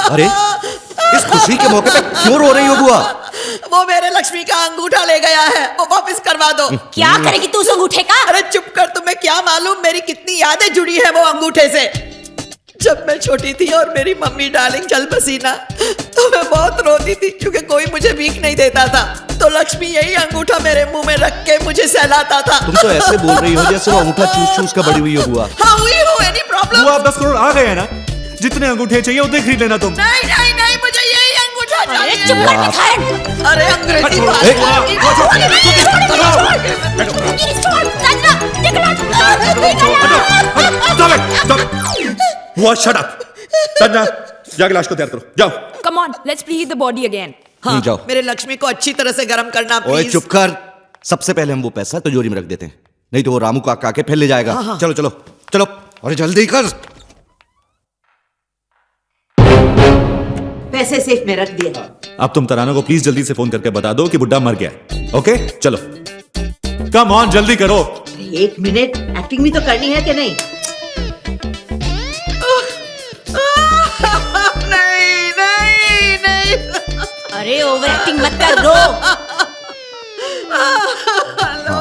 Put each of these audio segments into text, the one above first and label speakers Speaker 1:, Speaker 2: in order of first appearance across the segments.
Speaker 1: अरे इस खुशी के मौके पे क्यों रो रही हो बुआ?
Speaker 2: वो मेरे लक्ष्मी का अंगूठा ले गया है, वो वापस करवा दो।
Speaker 3: क्या करेगी तू उस अंगूठे का?
Speaker 2: अरे चुप कर, तुम्हें क्या मालूम मेरी कितनी यादें जुड़ी है वो अंगूठे से। जब मैं छोटी थी और मेरी मम्मी डार्लिंग चल बसी ना, तो मैं बहुत रोती थी क्योंकि कोई मुझे भीख नहीं देता था। तो लक्ष्मी यही अंगूठा मेरे मुंह में रख के मुझे सहलाता था।
Speaker 1: तुम तो ऐसे बोल रही हो जैसे वो अंगूठा चूस चूस कर बड़ी हुई हो बुआ।
Speaker 2: हाँ हुई हो, एनी प्रॉब्लम?
Speaker 4: बुआ 10 करोड़ आ गए हैं ना, जितने अंगूठे चाहिए उतने खरीद लेना तुम।
Speaker 2: नहीं नहीं नहीं, मुझे यही अंगूठा चाहिए।
Speaker 3: अरे चुप कर भिखारन।
Speaker 2: अरे अंग्रेजी बात।
Speaker 4: बुआ शट अप। संजना जाके लाश को तैयार करो, जाओ।
Speaker 3: Come on, let's preheat the body again.
Speaker 2: हाँ,
Speaker 1: नहीं, जाओ।
Speaker 2: मेरे लक्ष्मी को अच्छी तरह से गर्म करना
Speaker 1: ओए
Speaker 2: प्लीज।
Speaker 1: चुप कर। सबसे पहले हम वो पैसा तिजोरी में रख देते हैं, नहीं तो वो रामू काका के फैल ले जाएगा।
Speaker 2: हाँ, हाँ।
Speaker 1: चलो चलो चलो, अरे जल्दी कर।
Speaker 2: पैसे सेफ में रख दिए।
Speaker 4: अब तुम तराना को प्लीज जल्दी से फोन करके बता दो कि बुड्ढा मर गया है। ओके चलो, कम ऑन जल्दी करो।
Speaker 2: 1 मिनट, एक्टिंग भी तो करनी है कि नहीं? नहीं नहीं नहीं।
Speaker 3: अरे ओवर एक्टिंग मत कर, रो।
Speaker 2: हेलो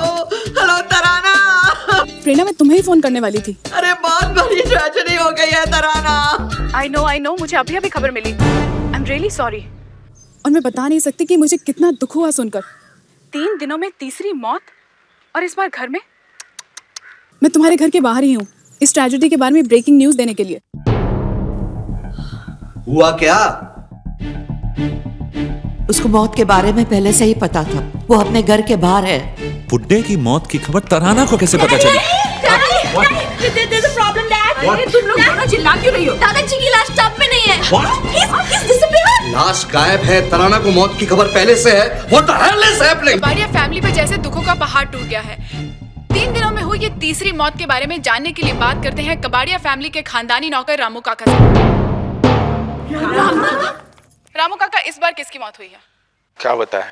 Speaker 2: हेलो तराना।
Speaker 5: प्रेरणा, मैं तुम्हें ही फोन करने वाली थी।
Speaker 2: अरे बहुत बड़ी ट्रेजेडी हो गई है तराना।
Speaker 5: आई नो, मुझे अभी अभी खबर मिली। I am really sorry. और मैं बता नहीं सकती कि मुझे कितना दुख हुआ सुनकर। 3 दिनों में तीसरी मौत, और इस बार घर में। मैं तुम्हारे घर के बाहर ही हूँ इस ट्रेजेडी के बारे में ब्रेकिंग न्यूज देने के लिए।
Speaker 1: हुआ क्या?
Speaker 2: उसको मौत के बारे में पहले से ही पता था, वो अपने घर के बाहर है।
Speaker 4: बुड्ढे की मौत की खबर तराना को कैसे पता चली?
Speaker 3: There's a problem, Dad. अरे तुम लोग दोनों चिल्ला क्यों रही हो? दादाजी की लाश टब में नहीं है। He's disappeared.
Speaker 1: लाश गायब है, तराना को मौत की खबर पहले से है। What the hell is happening?
Speaker 5: Kabadia family पे जैसे दुखों का पहाड़ टूट गया है। 3 दिनों में हुई ये तीसरी मौत के बारे में जानने के लिए बात करते हैं कबाड़िया फैमिली के खानदानी नौकर रामू काका से। रामू काका, इस बार किसकी मौत हुई है?
Speaker 6: क्या बताएं,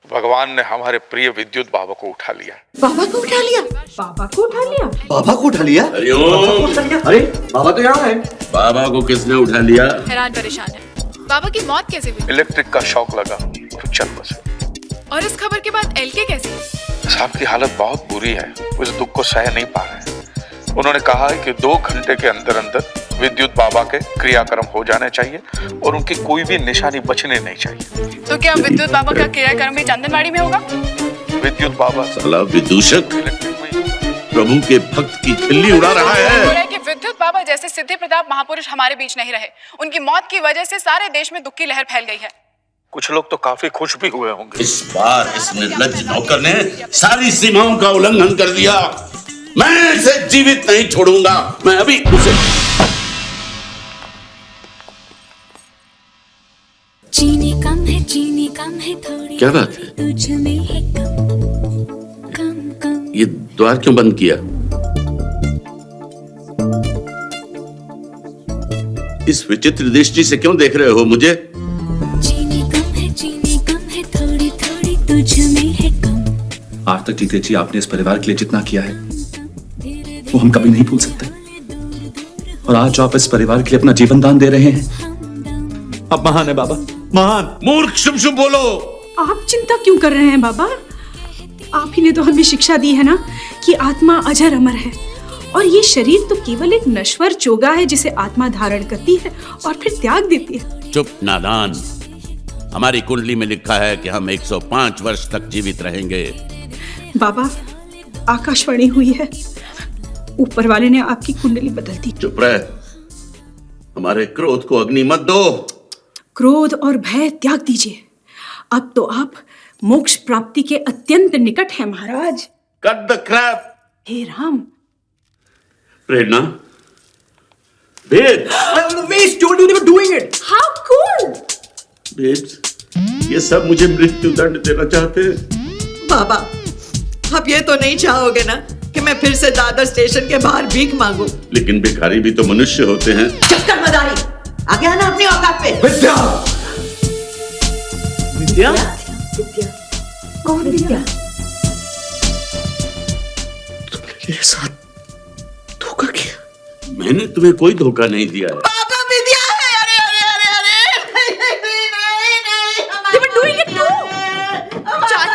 Speaker 6: भगवान ने हमारे प्रिय विद्युत बाबा को उठा लिया।
Speaker 2: बाबा को उठा लिया?
Speaker 1: बाबा को उठा लिया? अरे बाबा तो यहाँ है।
Speaker 7: बाबा को किसने उठा लिया?
Speaker 5: हैरान परेशान है। बाबा की मौत कैसे हुई?
Speaker 6: इलेक्ट्रिक का शॉक लगा तो चल बसे।
Speaker 5: और इस खबर के बाद एलके कैसी?
Speaker 6: साहब की हालत बहुत बुरी है, वो इस दुख को सह नहीं पा रहे हैं। उन्होंने कहा है कि 2 घंटे के अंदर अंदर विद्युत बाबा के क्रियाक्रम हो जाने चाहिए और उनकी कोई भी निशानी बचने नहीं चाहिए।
Speaker 5: तो क्या विद्युत बाबा का क्रियाक्रम भी चंदनवाड़ी में होगा?
Speaker 6: विद्युत बाबा
Speaker 7: साला विदूषक
Speaker 6: इलेक्ट्रिक में ही होगा।
Speaker 7: प्रभु के भक्त की खिल्ली उड़ा रहा
Speaker 5: हो रहा
Speaker 7: है।
Speaker 5: है कि विद्युत बाबा जैसे सिद्धि प्रताप महापुरुष हमारे बीच नहीं रहे। उनकी मौत की वजह से सारे देश में दुख की लहर फैल गई है।
Speaker 6: कुछ लोग तो काफी खुश भी हुए होंगे।
Speaker 7: इस बार इस निर्लज्ज नौकर ने सारी सीमाओं का उल्लंघन कर दिया। मैं इसे जीवित नहीं छोड़ूंगा। मैं अभी उसे
Speaker 8: चीनी कम है थोड़ी।
Speaker 7: क्या बात है?
Speaker 8: तुझ में है कम।
Speaker 7: ये द्वार क्यों बंद किया? इस विचित्र दृष्टि से क्यों देख रहे हो मुझे?
Speaker 8: चीनी कम है थोड़ी तुझ में है कम।
Speaker 4: आज तक जीते जी आपने इस परिवार के लिए जितना किया है वो हम कभी नहीं भूल सकते, और आज जो आप इस परिवार के लिए अपना जीवन दान दे रहे हैं, अब महान है बाबा, महान।
Speaker 7: मूर्ख, शुभ शुभ बोलो।
Speaker 9: आप चिंता क्यों कर रहे हैं बाबा? आप ही ने तो हमें शिक्षा दी है ना कि आत्मा अजर अमर है, और ये शरीर तो केवल एक नश्वर चोगा है जिसे आत्मा धारण करती है और फिर त्याग देती है।
Speaker 7: चुप नादान। हमारी कुंडली में लिखा है कि हम 105 वर्ष तक जीवित रहेंगे।
Speaker 9: बाबा, आकाशवाणी हुई है, ऊपर वाले ने आपकी कुंडली बदल दी।
Speaker 7: चुप रहे, हमारे क्रोध को अग्नि मत दो।
Speaker 9: क्रोध और भय त्याग दीजिए। अब तो आप मोक्ष प्राप्ति के अत्यंत निकट हैं महाराज।
Speaker 7: Cut the crap.
Speaker 9: हे राम।
Speaker 7: Prerna, Ved,
Speaker 2: How cool!
Speaker 7: वेद, ये सब मुझे मृत्यु दंड देना चाहते हैं।
Speaker 2: बाबा, आप ये तो नहीं चाहोगे ना कि मैं फिर से दादर स्टेशन के बाहर भीख मांगू?
Speaker 7: लेकिन भिखारी भी तो मनुष्य होते हैं।
Speaker 2: चक्कर मदारी, आ गया ना अपनी औकात पे।
Speaker 1: विद्या,
Speaker 2: विद्या? कौन विद्या?
Speaker 1: तुमने मेरे साथ धोखा किया।
Speaker 7: मैंने तुम्हें कोई धोखा नहीं दिया है।
Speaker 2: पापा विद्या है। अरे अरे अरे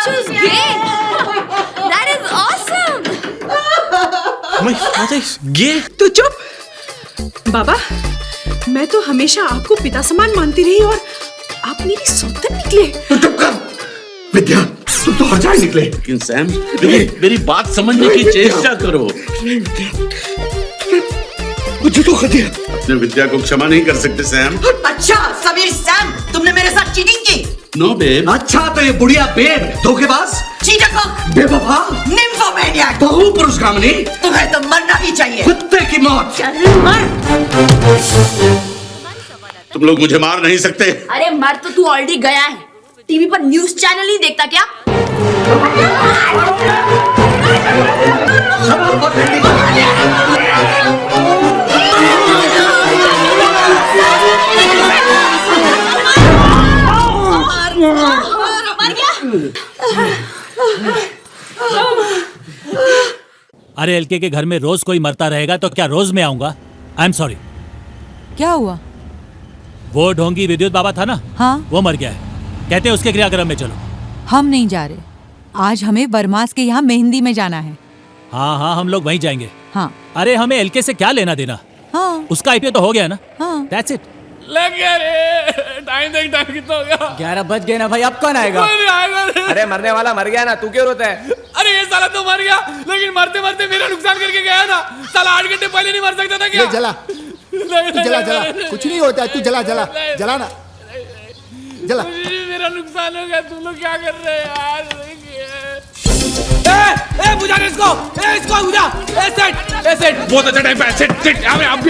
Speaker 3: choose gay. That is awesome.
Speaker 10: My father is gay.
Speaker 9: तो चुप बाबा, मैं तो हमेशा आपको पिता समान मानती रही और आप मेरी सौतन निकले।
Speaker 1: तो चुप कर विद्या, तुम तो हर जाए निकले।
Speaker 7: लेकिन सैम, मेरी बात समझने की चेष्टा करो।
Speaker 1: मुझे तो कर दिया।
Speaker 7: अपने विद्या को क्षमा नहीं कर सकते सैम।
Speaker 2: अच्छा समीर सैम, तुमने मेरे साथ चीटिंग की?
Speaker 7: No babe.
Speaker 1: अच्छा तो ये बुढ़िया बेब, धोखेबाज,
Speaker 2: चीटक, बेवफा, निम्फोमैनियाक,
Speaker 1: बहुपुरुषगामिनी,
Speaker 2: तुम्हें तो मरना ही चाहिए।
Speaker 1: कुत्ते की मौत।
Speaker 7: तुम लोग मुझे मार नहीं सकते।
Speaker 3: अरे मर तो तू ऑलरेडी गया है। टीवी पर न्यूज़ चैनल नहीं देखता क्या?
Speaker 11: अरे एलके के घर में रोज कोई मरता रहेगा तो क्या रोज मैं आऊंगा? I am sorry.
Speaker 12: क्या हुआ?
Speaker 11: वो ढोंगी विद्युत बाबा था ना,
Speaker 12: हाँ
Speaker 11: वो मर गया है। कहते हैं उसके क्रियाक्रम में चलो।
Speaker 12: हम नहीं जा रहे। आज हमें वर्मास के यहाँ मेहंदी में जाना है।
Speaker 11: हाँ हाँ हम लोग वहीं जाएंगे।
Speaker 12: हाँ।
Speaker 11: अरे हमें एलके से क्या लेना देना?
Speaker 12: हाँ।
Speaker 11: उसका आईपीओ तो हो गया ना।
Speaker 12: हाँ।
Speaker 11: That's it.
Speaker 10: लग गया रे। टाइम कितना हो गया?
Speaker 13: 11 बज गए ना भाई, अब कौन आएगा?
Speaker 10: अरे मरने वाला मर गया ना, तू क्यों रोता है? अरे ये साला तो मर गया, लेकिन मरते मरते मेरा नुकसान करके गया ना। साला 8 घंटे पहले नहीं मर सकता था क्या?
Speaker 13: जला तू जला कुछ नहीं होता है, तू जला ना जला।
Speaker 10: मेरा नुकसान हो गया, तुम लोग क्या कर रहे हैं यार? बुझा दे इसको, इसको बुझा। सेट बहुत अच्छा टाइम पे। सेट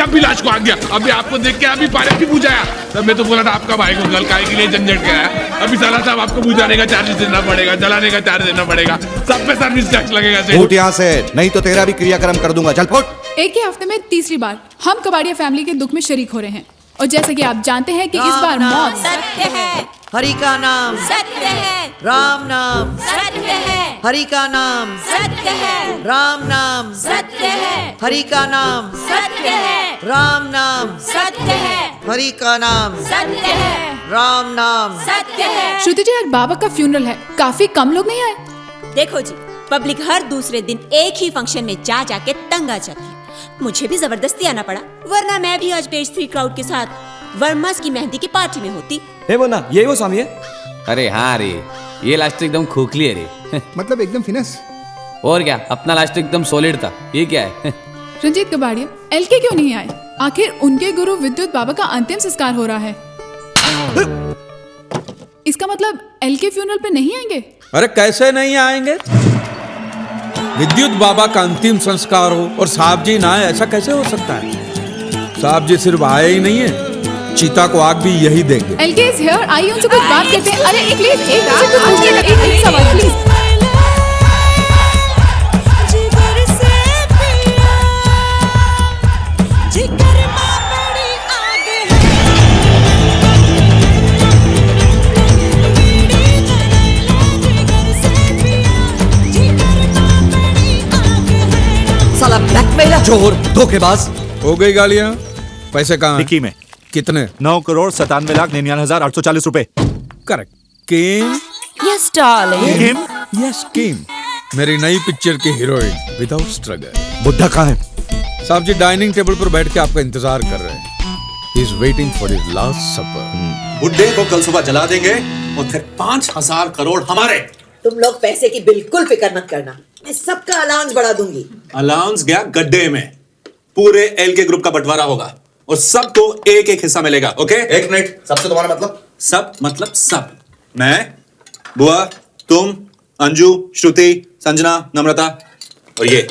Speaker 10: अभी लाश को आ गया। अभी आपको देख के अभी पारे भी बुझाया। तब मैं तो बोला था आपका भाई को गल काय के लिए झंझट गया। अभी साला साहब आपको बुझाने का चार्ज देना पड़ेगा, जलाने का चार्ज देना पड़ेगा, सब पे सर्विस टैक्स लगेगा।
Speaker 13: फुट यहाँ से, नहीं तो तेरा भी क्रियाक्रम कर दूंगा। चल फुट।
Speaker 5: एक ही हफ्ते में तीसरी बार हम कबाड़िया फैमिली के दुख में शरीक हो रहे हैं और जैसे कि आप जानते हैं कि इस बार मौत
Speaker 2: सत्य है, हरि का नाम
Speaker 3: सत्य है,
Speaker 2: राम नाम
Speaker 3: सत्य है,
Speaker 2: हरि का नाम
Speaker 3: सत्य है,
Speaker 2: राम नाम
Speaker 3: सत्य है,
Speaker 2: हरि का नाम
Speaker 3: सत्य है,
Speaker 2: राम नाम
Speaker 3: सत्य है,
Speaker 2: हरि का नाम
Speaker 3: सत्य है,
Speaker 2: राम नाम
Speaker 3: सत्य है।
Speaker 5: श्रुति जी आज बाबा का फ्यूनरल है, काफी कम लोग नहीं आए।
Speaker 3: देखो जी, पब्लिक हर दूसरे दिन एक ही फंक्शन में जा जाके तंग आ जाती है। मुझे भी जबरदस्ती आना पड़ा, वरना मैं भी आज पेज 3 क्राउड के साथ वर्मास की मेहंदी की पार्टी में होती।
Speaker 13: हे बोना, यही वो स्वामी है?
Speaker 10: अरे हाँ रे, ये लास्ट एकदम खोखली है रे।
Speaker 13: मतलब एकदम फिनिश।
Speaker 10: और क्या, अपना लास्ट एकदम सॉलिड था। ये क्या है?
Speaker 5: रंजीत कबाड़िया एलके क्यों नहीं आए? आखिर उनके गुरु विद्युत बाबा का अंतिम संस्कार हो रहा है। इसका मतलब एलके फ्यूनरल पे नहीं आएंगे?
Speaker 14: अरे कैसे नहीं आएंगे? विद्युत बाबा का अंतिम संस्कार हो और साहब जी ना आए, ऐसा कैसे हो सकता है? साहब जी सिर्फ आए ही नहीं है, चीता को आग भी यही देंगे।
Speaker 5: एलके इज हियर, आइए उनसे कुछ बात करते हैं। अरे एक प्लीज एक सवाल प्लीज।
Speaker 2: साला ब्लैकमेलर,
Speaker 13: चोर, धोखेबाज।
Speaker 14: हो गई गालियां? पैसे कहाँ?
Speaker 4: निकी में।
Speaker 14: कितने?
Speaker 4: 9,97,840 रुपए।
Speaker 14: Correct. Kim?
Speaker 3: Yes darling.
Speaker 4: Kim?
Speaker 14: Yes Kim, मेरी नई पिक्चर की हीरोइन विदाउट स्ट्रगल।
Speaker 13: बुड्ढा कहाँ है?
Speaker 14: साहब जी डाइनिंग टेबल पर बैठ के आपका इंतजार कर रहे हैं। He is waiting for his last supper.
Speaker 4: बुड्ढे को कल सुबह जला देंगे और फिर 5,000 करोड़ हमारे।
Speaker 2: तुम लोग पैसे की बिल्कुल फिक्र मत करना, मैं सबका अलाउंस बढ़ा दूंगी।
Speaker 4: अलाउंस गया गड्ढे में। पूरे एल के ग्रुप का बंटवारा होगा और सबको एक एक हिस्सा मिलेगा। ओके?
Speaker 13: एक मिनट, सबसे तुम्हारा मतलब?
Speaker 4: सब मतलब सब। मैं, बुआ, तुम, अंजू, श्रुति, संजना, नम्रता और ये।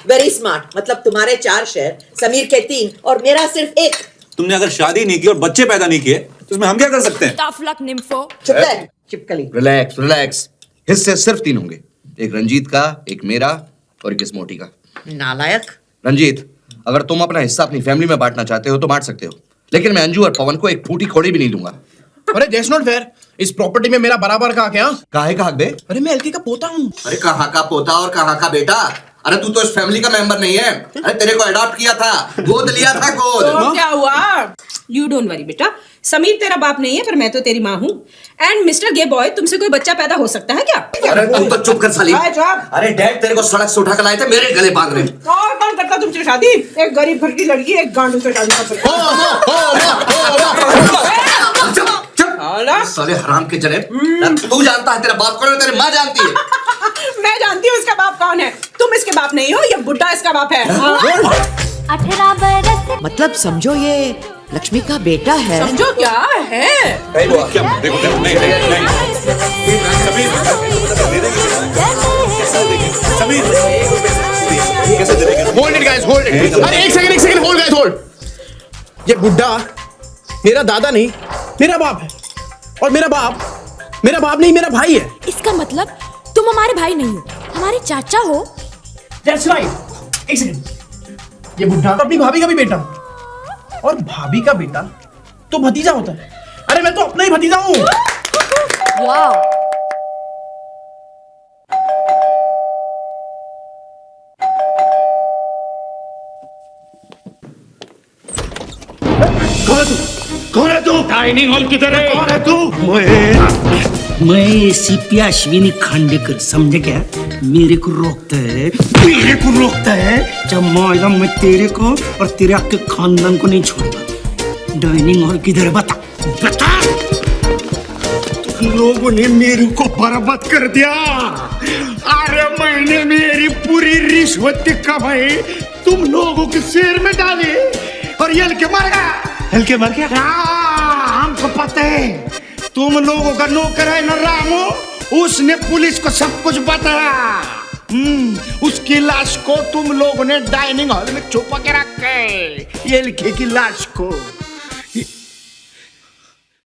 Speaker 2: Very smart. मतलब तुम्हारे 4 शेयर, समीर के 3 और मेरा सिर्फ 1।
Speaker 4: तुमने अगर शादी नहीं की और बच्चे पैदा नहीं किए तो उसमें हम क्या कर सकते हैं?
Speaker 3: Tough luck nympho.
Speaker 2: चुप रह, चिपकली।
Speaker 13: रिलैक्स। हिस्से सिर्फ 3 होंगे, एक रंजीत का, एक मेरा और एक स्मोटी का।
Speaker 2: नालायक।
Speaker 13: रंजीत, अगर तुम अपना हिस्सा अपनी फैमिली में बांटना चाहते हो तो बांट सकते हो, लेकिन मैं अंजू और पवन को एक फूटी खोड़ी भी नहीं दूंगा।
Speaker 10: अरे दैट्स नॉट फेयर। इस प्रॉपर्टी में मेरा बराबर का क्या?
Speaker 13: काहे का हक बे?
Speaker 10: अरे मैं एलके का पोता हूँ।
Speaker 13: अरे कहाँ का पोता और कहाँ का बेटा? अरे तू तो इस फैमिली का मेंबर नहीं है। अरे तेरे को अडॉप्ट किया था, गोद लिया था, गोद।
Speaker 2: तो क्या हुआ?
Speaker 9: यू डोंट वरी बेटा, समीर तेरा बाप नहीं है पर मैं तो तेरी माँ हूँ। एंड मिस्टर गे बॉय, तुमसे कोई बच्चा पैदा हो सकता है क्या?
Speaker 1: अरे तुम तो चुप कर साली।
Speaker 9: चुप।
Speaker 1: अरे डैड तेरे को सड़क से उठा कर लाए थे, मेरे गले बांध रहे।
Speaker 9: और कौन करता तुमसे शादी? एक गरीब घर की लड़की एक गांडू से शादी कर सकती है।
Speaker 1: साले हराम के जने, तू जानता है तेरा बाप कौन है, तेरी माँ जानती है।
Speaker 9: मैं जानती हूँ इसका बाप कौन है। तुम इसके बाप नहीं हो, ये बुड्ढा इसका बाप है।
Speaker 8: 18 बरस
Speaker 2: मतलब समझो ये लक्ष्मी का बेटा है।
Speaker 9: समझो क्या है?
Speaker 10: Hold it guys, hold it. अरे एक सेकंड, होल्ड गाइस, होल्ड। ये बुड्ढा मेरा दादा नहीं, मेरा बाप है। और मेरा बाप नहीं, मेरा भाई है।
Speaker 8: इसका मतलब तुम हमारे भाई नहीं हो, हमारे चाचा हो।
Speaker 10: That's right. एक सेकंड, ये बुड्ढा अपनी भाभी का भी बेटा, और भाभी का बेटा तो भतीजा होता है। अरे मैं तो अपना ही भतीजा हूँ।
Speaker 8: वाह।
Speaker 7: कौन है तू?
Speaker 10: डाइनिंग हॉल किधर है?
Speaker 7: कौन है तू?
Speaker 15: मैं एसीपी अश्विनी खांडेकर, समझे क्या? मेरे को रोकता है जब मालूम मैं तेरे को और तेरे आपके खानदान को नहीं छोड़ूंगा। डाइनिंग हॉल किधर है? बता।
Speaker 7: तुम लोगों ने मेरे को बर्बाद कर दिया। अरे मैंने मेरी पूरी रिश्वत कमाई तुम लोगों के शेर में डाली और ये हल्के मर गया। हमको पता है तुम लोगों का नौकर है ना रामू, उसने पुलिस को सब कुछ बताया। उसकी लाश को तुम लोगों ने डाइनिंग हॉल में छुपा के रखा है, ये लिखे की लाश को।